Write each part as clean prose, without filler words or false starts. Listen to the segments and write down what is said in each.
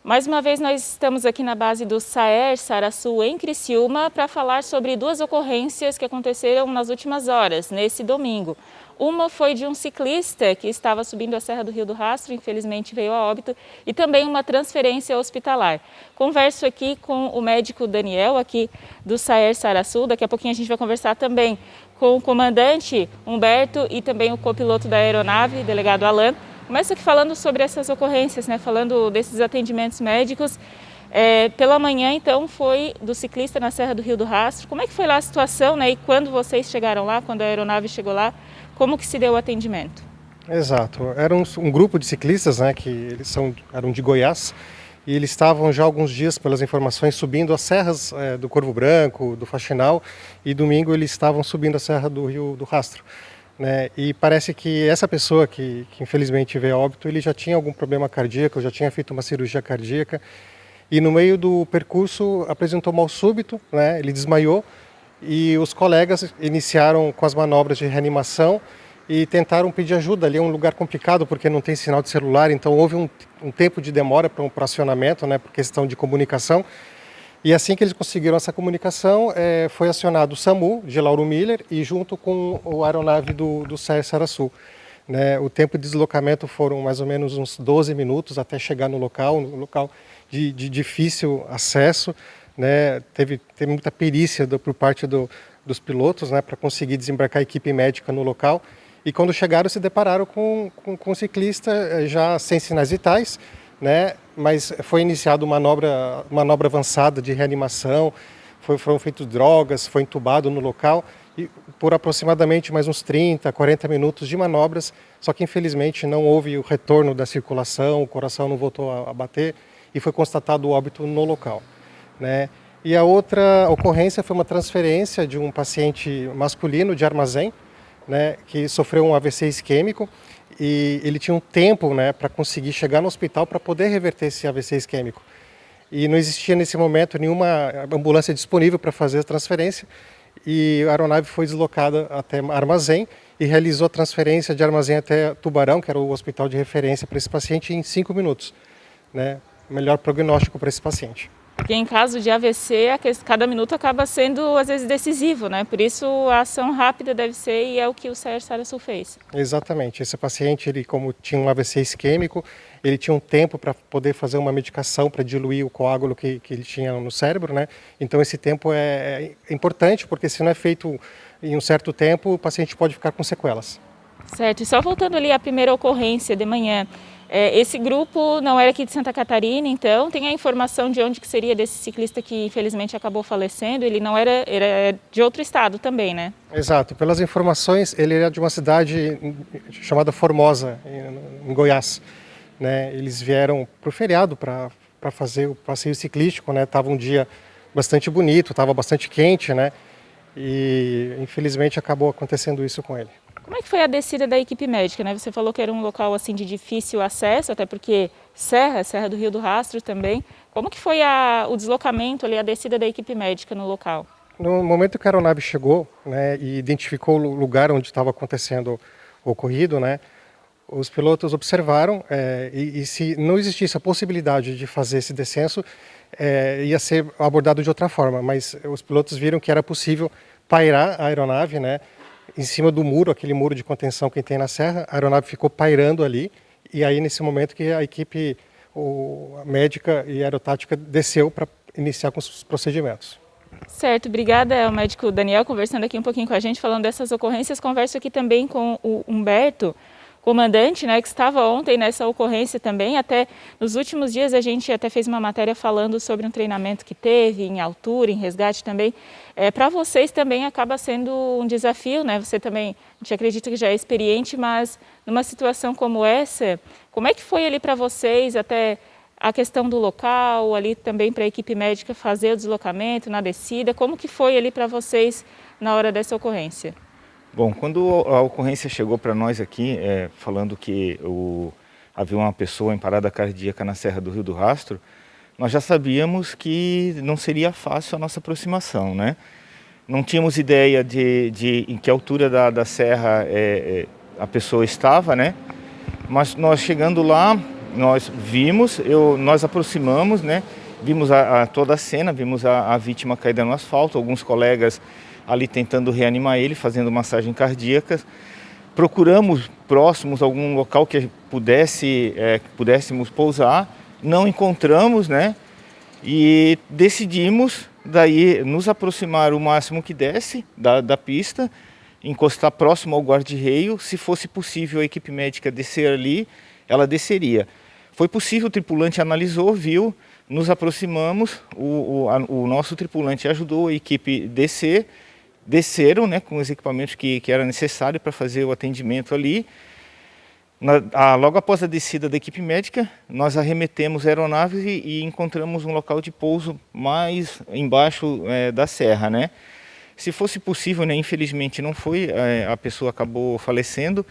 Mais uma vez nós estamos aqui na base do SAER Saraçu em Criciúma para falar sobre duas ocorrências que aconteceram nas últimas horas, nesse domingo. Uma foi de um ciclista que estava subindo a Serra do Rio do Rastro, infelizmente veio a óbito, e também uma transferência hospitalar. Converso aqui com o médico Daniel, aqui do SAER Saraçu. Daqui a pouquinho a gente vai conversar também com o comandante Humberto e também o copiloto da aeronave, delegado Alan. Começo aqui falando sobre essas ocorrências, falando desses atendimentos médicos. Pela manhã, então, foi do ciclista na Serra do Rio do Rastro. Como é que foi lá a situação, e quando vocês chegaram lá, quando a aeronave chegou lá, como que se deu o atendimento? Exato, era um grupo de ciclistas, que eram de Goiás, e eles estavam já há alguns dias, pelas informações, subindo as serras do Corvo Branco, do Faxinal, e domingo eles estavam subindo a Serra do Rio do Rastro. E parece que essa pessoa que infelizmente veio a óbito, ele já tinha algum problema cardíaco, já tinha feito uma cirurgia cardíaca, e no meio do percurso apresentou mal súbito, ele desmaiou, e os colegas iniciaram com as manobras de reanimação e tentaram pedir ajuda. Ali é um lugar complicado porque não tem sinal de celular, então houve um tempo de demora para um acionamento, por questão de comunicação. E assim que eles conseguiram essa comunicação, foi acionado o SAMU de Lauro Miller e junto com a aeronave do SAER Saraçu. O tempo de deslocamento foram mais ou menos uns 12 minutos até chegar no local de difícil acesso. Teve muita perícia por parte dos pilotos para conseguir desembarcar a equipe médica no local. E quando chegaram, se depararam com o ciclista já sem sinais vitais, mas foi iniciada uma manobra avançada de reanimação, foram feitas drogas, foi entubado no local, e por aproximadamente mais uns 30, 40 minutos de manobras, só que infelizmente não houve o retorno da circulação, o coração não voltou a bater e foi constatado o óbito no local. E a outra ocorrência foi uma transferência de um paciente masculino de Armazém, que sofreu um AVC isquêmico, e ele tinha um tempo para conseguir chegar no hospital para poder reverter esse AVC isquêmico. E não existia nesse momento nenhuma ambulância disponível para fazer a transferência, e a aeronave foi deslocada até Armazém e realizou a transferência de Armazém até Tubarão, que era o hospital de referência para esse paciente, em 5 minutos. Melhor prognóstico para esse paciente. Porque em caso de AVC, cada minuto acaba sendo, às vezes, decisivo, Por isso, a ação rápida deve ser, e é o que o SAER Saraçu fez. Exatamente. Esse paciente, ele, como tinha um AVC isquêmico, ele tinha um tempo para poder fazer uma medicação para diluir o coágulo que ele tinha no cérebro, Então, esse tempo é importante, porque se não é feito em um certo tempo, o paciente pode ficar com sequelas. Certo. E só voltando ali à primeira ocorrência de manhã, esse grupo não era aqui de Santa Catarina, então tem a informação de onde que seria desse ciclista que infelizmente acabou falecendo? Ele não era de outro estado também, Exato. Pelas informações, ele era de uma cidade chamada Formosa, em Goiás. Eles vieram para o feriado para fazer o passeio ciclístico, Estava um dia bastante bonito, estava bastante quente, E infelizmente acabou acontecendo isso com ele. Como é que foi a descida da equipe médica? Você falou que era um local assim de difícil acesso, até porque Serra do Rio do Rastro também. Como que foi o deslocamento ali, a descida da equipe médica no local? No momento que a aeronave chegou, e identificou o lugar onde estava acontecendo o ocorrido, os pilotos observaram e se não existisse a possibilidade de fazer esse descenso, ia ser abordado de outra forma, mas os pilotos viram que era possível pairar a aeronave, em cima do muro, aquele muro de contenção que tem na serra. A aeronave ficou pairando ali, e aí nesse momento que a equipe a médica e aerotática desceu para iniciar com os procedimentos. Certo, obrigada. É o médico Daniel conversando aqui um pouquinho com a gente, falando dessas ocorrências. Converso aqui também com o Humberto, comandante, que estava ontem nessa ocorrência também. Até nos últimos dias a gente até fez uma matéria falando sobre um treinamento que teve em altura, em resgate também. Para vocês também acaba sendo um desafio, Você também, a gente acredita que já é experiente, mas numa situação como essa, como é que foi ali para vocês, até a questão do local, ali também para a equipe médica fazer o deslocamento na descida, como que foi ali para vocês na hora dessa ocorrência? Bom, quando a ocorrência chegou para nós aqui, falando que havia uma pessoa em parada cardíaca na Serra do Rio do Rastro, nós já sabíamos que não seria fácil a nossa aproximação, Não tínhamos ideia de em que altura da serra a pessoa estava, Mas nós chegando lá, nós vimos, nós aproximamos, né? Vimos toda a cena, vimos a vítima caída no asfalto, alguns colegas ali tentando reanimar ele, fazendo massagem cardíaca. Procuramos próximos algum local que pudéssemos pousar, não encontramos, né? E decidimos daí nos aproximar o máximo que desse da pista, encostar próximo ao guarda-reio. Se fosse possível a equipe médica descer ali, ela desceria. Foi possível, o tripulante analisou, viu, nos aproximamos, o nosso tripulante ajudou a equipe desceram, né, com os equipamentos que era necessário para fazer o atendimento ali. Logo após a descida da equipe médica, nós arremetemos a aeronave e encontramos um local de pouso mais embaixo da serra, né? Se fosse possível, né, infelizmente não foi, a pessoa acabou falecendo,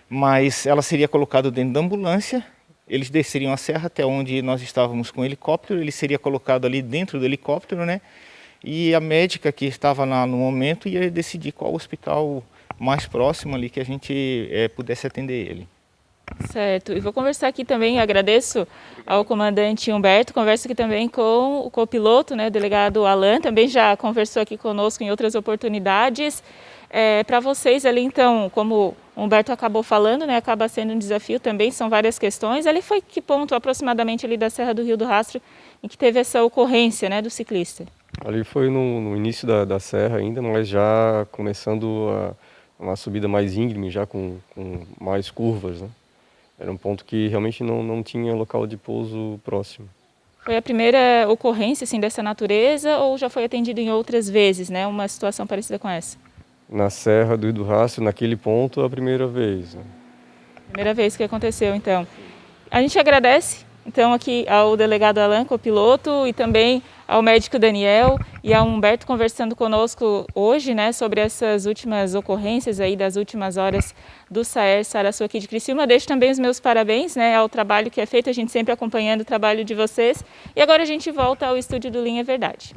mas ela seria colocada dentro da ambulância, eles desceriam a serra até onde nós estávamos com o helicóptero, ele seria colocado ali dentro do helicóptero, né? E a médica que estava lá no momento ia decidir qual hospital mais próximo ali que a gente pudesse atender ele. Certo, e vou conversar aqui também, agradeço ao comandante Humberto, converso aqui também com o copiloto, né, o delegado Alan, também já conversou aqui conosco em outras oportunidades. Para vocês ali, então, como o Humberto acabou falando, né, acaba sendo um desafio também, são várias questões. Ali foi que ponto aproximadamente ali da Serra do Rio do Rastro em que teve essa ocorrência, né, do ciclista? Ali foi no início da serra ainda, mas já começando uma subida mais íngreme, já com mais curvas, né? Era um ponto que realmente não tinha local de pouso próximo. Foi a primeira ocorrência assim, dessa natureza ou já foi atendido em outras vezes, né, uma situação parecida com essa? Na Serra do Rio do Rastro, naquele ponto, a primeira vez, né? Primeira vez que aconteceu, então. A gente agradece, então, aqui ao delegado Alan, copiloto, e também ao médico Daniel e ao Humberto conversando conosco hoje, né, sobre essas últimas ocorrências aí das últimas horas do SAER Saraçu aqui de Criciúma. Deixo também os meus parabéns, né, ao trabalho que é feito, a gente sempre acompanhando o trabalho de vocês. E agora a gente volta ao estúdio do Linha Verdade.